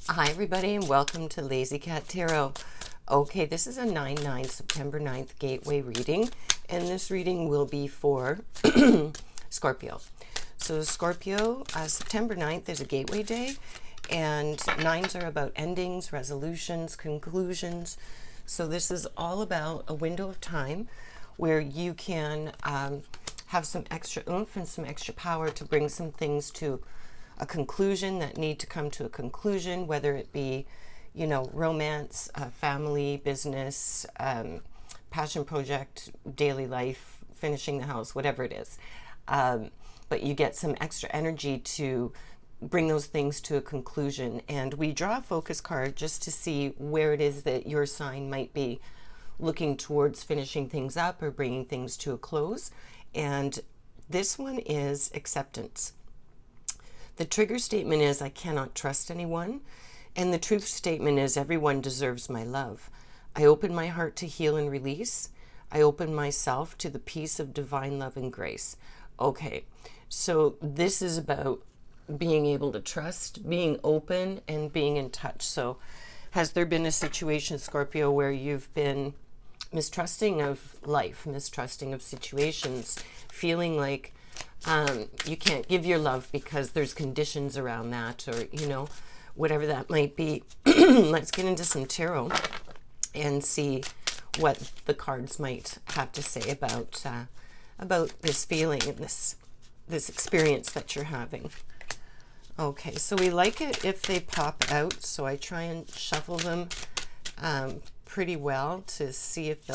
Hi everybody and welcome to Lazy Cat Tarot. Okay, this is a 9/9 September 9th gateway reading, and this reading will be for Scorpio. So Scorpio, September 9th is a gateway day, and nines are about endings, resolutions, conclusions. So this is all about a window of time where you can have some extra oomph and some extra power to bring some things to a conclusion that need to come to a conclusion, whether it be, romance, family, business, passion project, daily life, finishing the house, whatever it is. But you get some extra energy to bring those things to a conclusion. And we draw a focus card just to see where it is that your sign might be looking towards finishing things up or bringing things to a close. And this one is acceptance. The trigger statement is, I cannot trust anyone. And the truth statement is, everyone deserves my love. I open my heart to heal and release. I open myself to the peace of divine love and grace. Okay, so this is about being able to trust, being open, and being in touch. So has there been a situation, Scorpio, where you've been mistrusting of life, mistrusting of situations, feeling like you can't give your love because there's conditions around that, or whatever that might be? Let's get into some tarot and see what the cards might have to say about this feeling and this experience that you're having. Okay, so we like it if they pop out, so I try and shuffle them pretty well to see if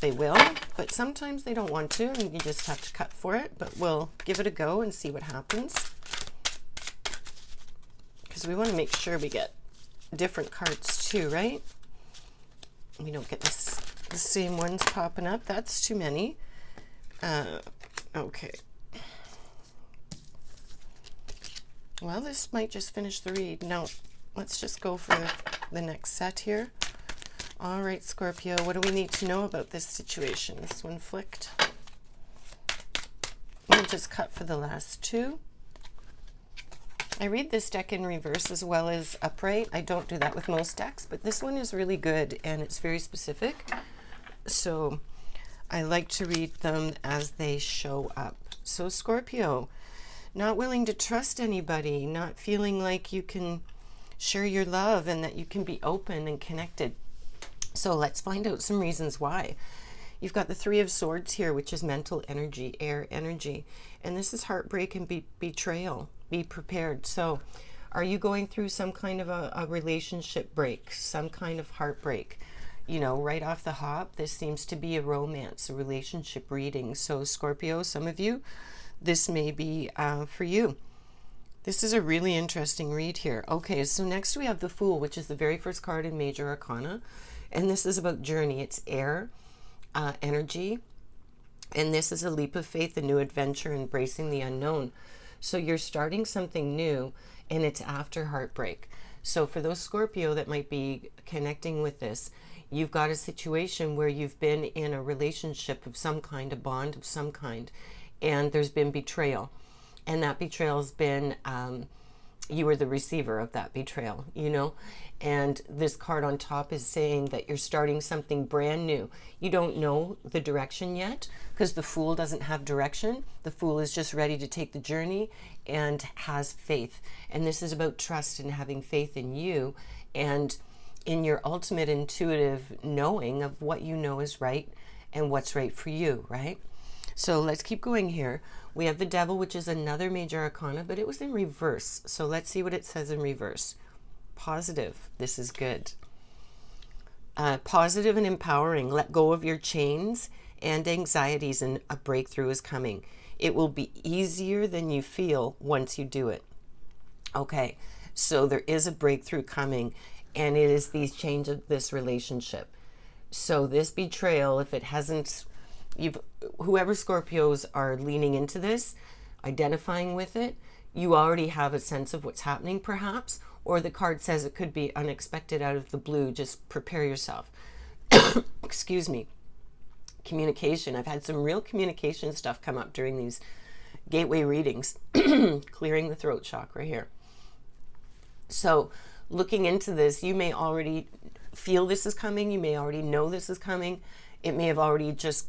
they will, but sometimes they don't want to and you just have to cut for it. But we'll give it a go and see what happens, because we want to make sure we get different cards too, right? We don't get the same ones popping up. That's too many. Okay, well, this might just finish the read. No, let's just go for the next set here. All right, Scorpio, what do we need to know about this situation? This one flicked. We'll just cut for the last two. I read this deck in reverse as well as upright. I don't do that with most decks, but this one is really good and it's very specific. So I like to read them as they show up. So Scorpio, not willing to trust anybody, not feeling like you can share your love and that you can be open and connected. So let's find out some reasons why. You've got the Three of Swords here, which is mental energy, air energy. And this is heartbreak and betrayal. Be prepared. So are you going through some kind of a relationship break, some kind of heartbreak? Right off the hop, this seems to be a romance, a relationship reading. So Scorpio, some of you, this may be for you. This is a really interesting read here. Okay, so next we have the Fool, which is the very first card in Major Arcana. And this is about journey. It's air, energy. And this is a leap of faith, a new adventure, embracing the unknown. So you're starting something new, and it's after heartbreak. So for those Scorpio that might be connecting with this, you've got a situation where you've been in a relationship of some kind, a bond of some kind, and there's been betrayal. And that betrayal's been, you were the receiver of that betrayal, And this card on top is saying that you're starting something brand new. You don't know the direction yet, because the Fool doesn't have direction. The Fool is just ready to take the journey and has faith. And this is about trust and having faith in you and in your ultimate intuitive knowing of what you know is right and what's right for you, right? So let's keep going here. We have the Devil, which is another Major Arcana, but it was in reverse. So let's see what it says in reverse. Positive. This is good. Positive and empowering. Let go of your chains and anxieties, and a breakthrough is coming. It will be easier than you feel once you do it. Okay, so there is a breakthrough coming, and it is the change of this relationship. So this betrayal, if it hasn't, whoever Scorpios are leaning into this, identifying with it, you already have a sense of what's happening perhaps, or the card says it could be unexpected out of the blue. Just prepare yourself. Excuse me. Communication. I've had some real communication stuff come up during these gateway readings. Clearing the throat chakra here. So looking into this, you may already feel this is coming. You may already know this is coming. It may have already just,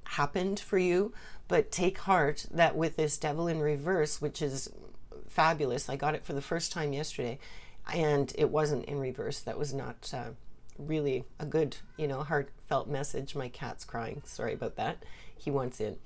happened for you. But take heart that with this devil in reverse, which is fabulous. I got it for the first time yesterday, and it wasn't in reverse. That was not really a good, heartfelt message. My cat's crying. Sorry about that. He wants in.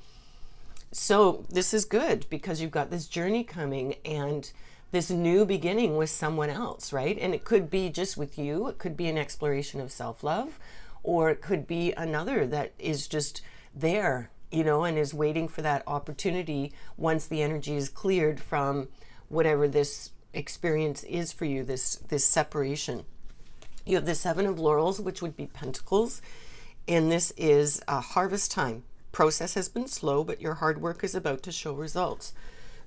So this is good because you've got this journey coming and this new beginning with someone else, right? And it could be just with you. It could be an exploration of self-love, or it could be another that is just there, and is waiting for that opportunity once the energy is cleared from whatever this experience is for you, this separation. You have the Seven of Laurels, which would be Pentacles, and this is a harvest time. Process has been slow, but your hard work is about to show results.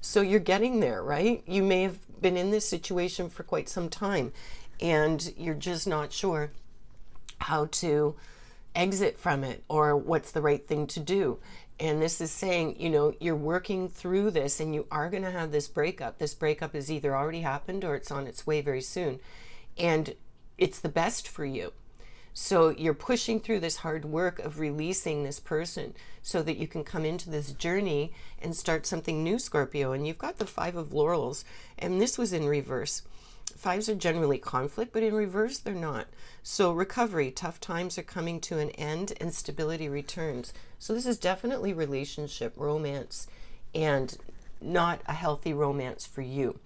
So you're getting there, right? You may have been in this situation for quite some time, and you're just not sure how to exit from it or what's the right thing to do. And this is saying, you're working through this and you are going to have this breakup. This breakup has either already happened or it's on its way very soon. And it's the best for you. So you're pushing through this hard work of releasing this person so that you can come into this journey and start something new, Scorpio. And you've got the Five of Laurels, and this was in reverse. Fives are generally conflict, but in reverse, they're not. So recovery, tough times are coming to an end and stability returns. So this is definitely relationship, romance, and not a healthy romance for you.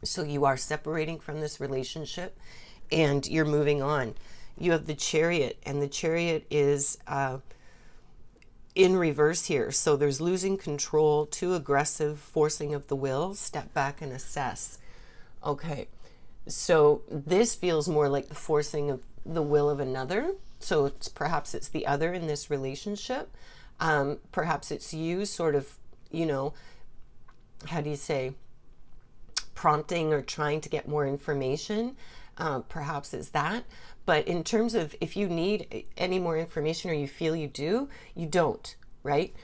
So you are separating from this relationship and you're moving on. You have the Chariot, and the Chariot is in reverse here. So there's losing control, too aggressive, forcing of the will, step back and assess. Okay, so this feels more like the forcing of the will of another. So perhaps it's the other in this relationship. Perhaps it's you sort of, how do you say, prompting or trying to get more information. Perhaps it's that. But in terms of if you need any more information or you feel you do, you don't, right?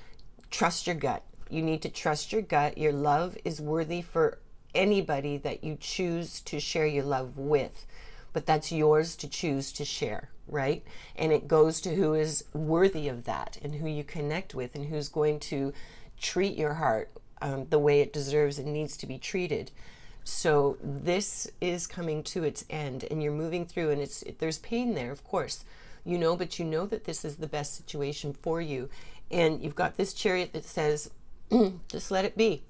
Trust your gut. You need to trust your gut. Your love is worthy for anybody that you choose to share your love with. But that's yours to choose to share, right? And it goes to who is worthy of that and who you connect with and who's going to treat your heart the way it deserves and needs to be treated. So this is coming to its end and you're moving through, and there's pain there, of course, but you know that this is the best situation for you. And you've got this Chariot that says, just let it be.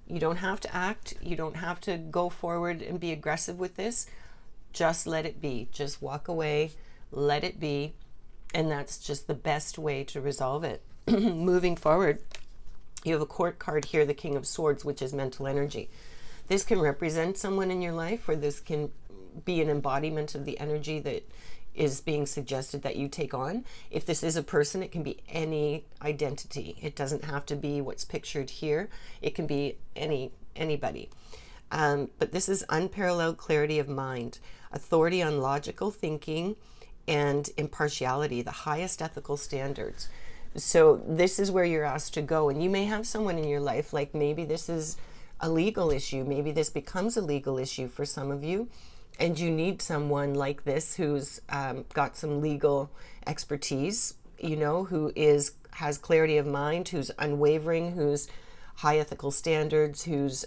You don't have to act. You don't have to go forward and be aggressive with this. Just let it be. Just walk away, let it be. And that's just the best way to resolve it. Moving forward, you have a Court card here, the King of Swords, which is mental energy. This can represent someone in your life, or this can be an embodiment of the energy that is being suggested that you take on. If this is a person, it can be any identity. It doesn't have to be what's pictured here. It can be anybody. But this is unparalleled clarity of mind, authority on logical thinking, and impartiality, the highest ethical standards. So this is where you're asked to go. And you may have someone in your life, like maybe this is a legal issue. Maybe this becomes a legal issue for some of you, and you need someone like this who's got some legal expertise, who has clarity of mind, who's unwavering, who's high ethical standards, who's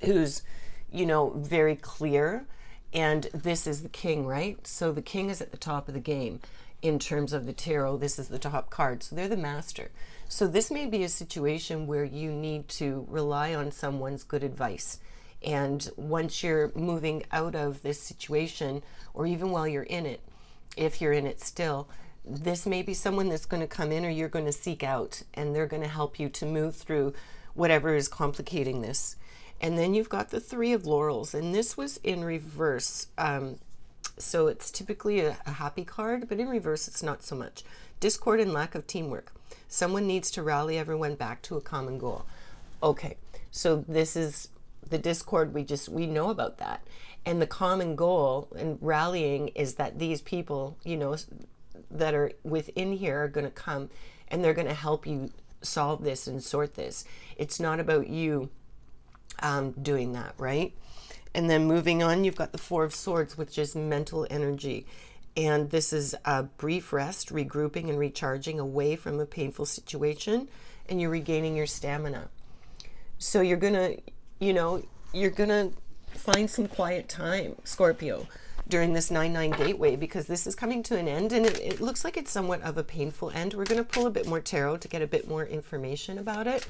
very clear. And this is the King, right? So the King is at the top of the game in terms of the tarot. This is the top card. So they're the master. So this may be a situation where you need to rely on someone's good advice. And once you're moving out of this situation, or even while you're in it, if you're in it still, this may be someone that's going to come in or you're going to seek out, and they're going to help you to move through whatever is complicating this. And then you've got the Three of Laurels, and this was in reverse. So it's typically a happy card, but in reverse, it's not so much. Discord and lack of teamwork. Someone needs to rally everyone back to a common goal. Okay, so this is the discord. We know about that. And the common goal and rallying is that these people, that are within here are going to come and they're going to help you solve this and sort this. It's not about you doing that, right? And then moving on, you've got the Four of Swords, which is mental energy. And this is a brief rest, regrouping and recharging away from a painful situation, and you're regaining your stamina. So you're gonna, you're gonna find some quiet time, Scorpio, during this 9-9 gateway, because this is coming to an end, and it looks like it's somewhat of a painful end. We're gonna pull a bit more tarot to get a bit more information about it,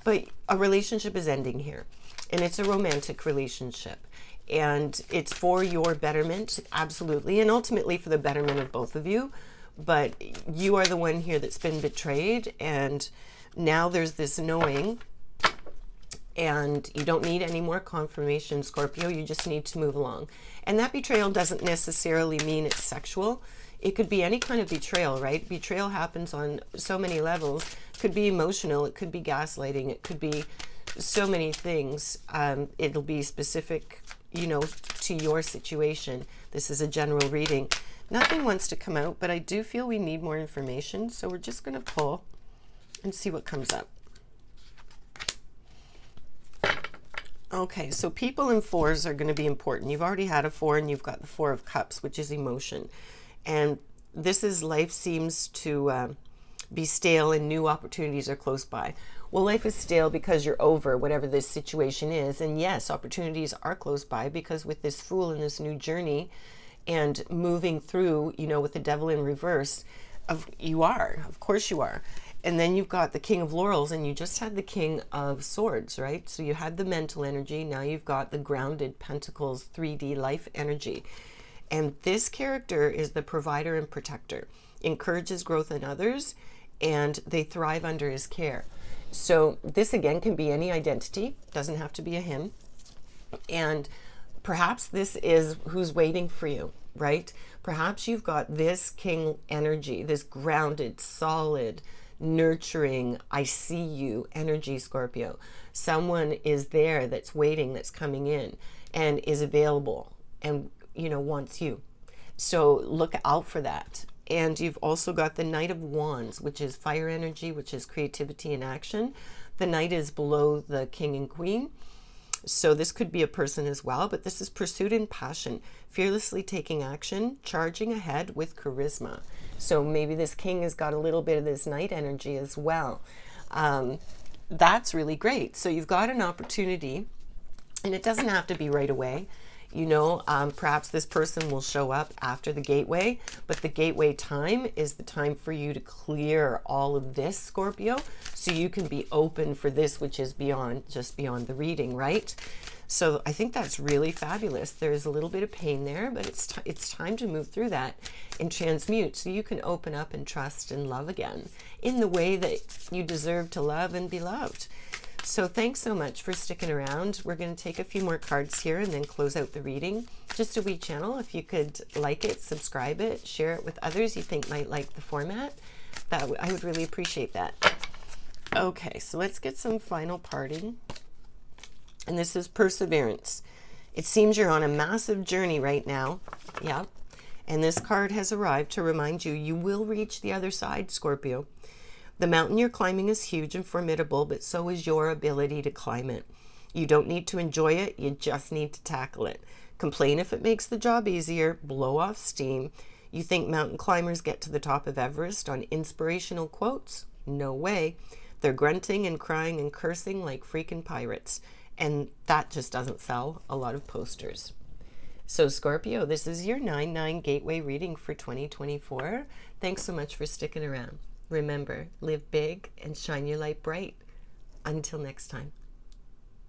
but a relationship is ending here, and it's a romantic relationship. And it's for your betterment, absolutely, and ultimately for the betterment of both of you. But you are the one here that's been betrayed, and now there's this knowing, and you don't need any more confirmation, Scorpio. You just need to move along. And that betrayal doesn't necessarily mean it's sexual. It could be any kind of betrayal, right? Betrayal happens on so many levels. It could be emotional. It could be gaslighting. It could be so many things. It'll be specific, to your situation. This is a general reading. Nothing wants to come out, but I do feel we need more information. So we're just going to pull and see what comes up. Okay, so people in fours are going to be important. You've already had a 4, and you've got the 4 of Cups, which is emotion. And this is life seems to be stale and new opportunities are close by. Well, life is stale because you're over whatever this situation is. And yes, opportunities are close by, because with this Fool and this new journey and moving through, with the Devil in reverse, of course you are. And then you've got the King of Laurels, and you just had the King of Swords, right? So you had the mental energy. Now you've got the grounded Pentacles 3D life energy. And this character is the provider and protector, encourages growth in others, and they thrive under his care. So this again can be any identity, doesn't have to be a him. And perhaps this is who's waiting for you, right? Perhaps you've got this king energy, this grounded, solid, nurturing, I see you energy, Scorpio. Someone is there that's waiting, that's coming in and is available and, wants you. So look out for that. And you've also got the Knight of Wands, which is fire energy, which is creativity and action. The Knight is below the King and Queen. So this could be a person as well, but this is pursuit and passion, fearlessly taking action, charging ahead with charisma. So maybe this King has got a little bit of this Knight energy as well. That's really great. So you've got an opportunity, and it doesn't have to be right away. Perhaps this person will show up after the gateway, but the gateway time is the time for you to clear all of this, Scorpio, so you can be open for this, which is just beyond the reading, right? So I think that's really fabulous. There's a little bit of pain there, but it's time to move through that and transmute, so you can open up and trust and love again in the way that you deserve to love and be loved. So thanks so much for sticking around. We're going to take a few more cards here and then close out the reading. Just a wee channel. If you could like it, subscribe it, share it with others you think might like the format, I would really appreciate that. Okay, so let's get some final parting. And this is perseverance. It seems you're on a massive journey right now. Yeah. And this card has arrived to remind you, you will reach the other side, Scorpio. The mountain you're climbing is huge and formidable, but so is your ability to climb it. You don't need to enjoy it, you just need to tackle it. Complain if it makes the job easier, blow off steam. You think mountain climbers get to the top of Everest on inspirational quotes? No way. They're grunting and crying and cursing like freaking pirates. And that just doesn't sell a lot of posters. So Scorpio, this is your 9-9 gateway reading for 2024. Thanks so much for sticking around. Remember, live big and shine your light bright. Until next time.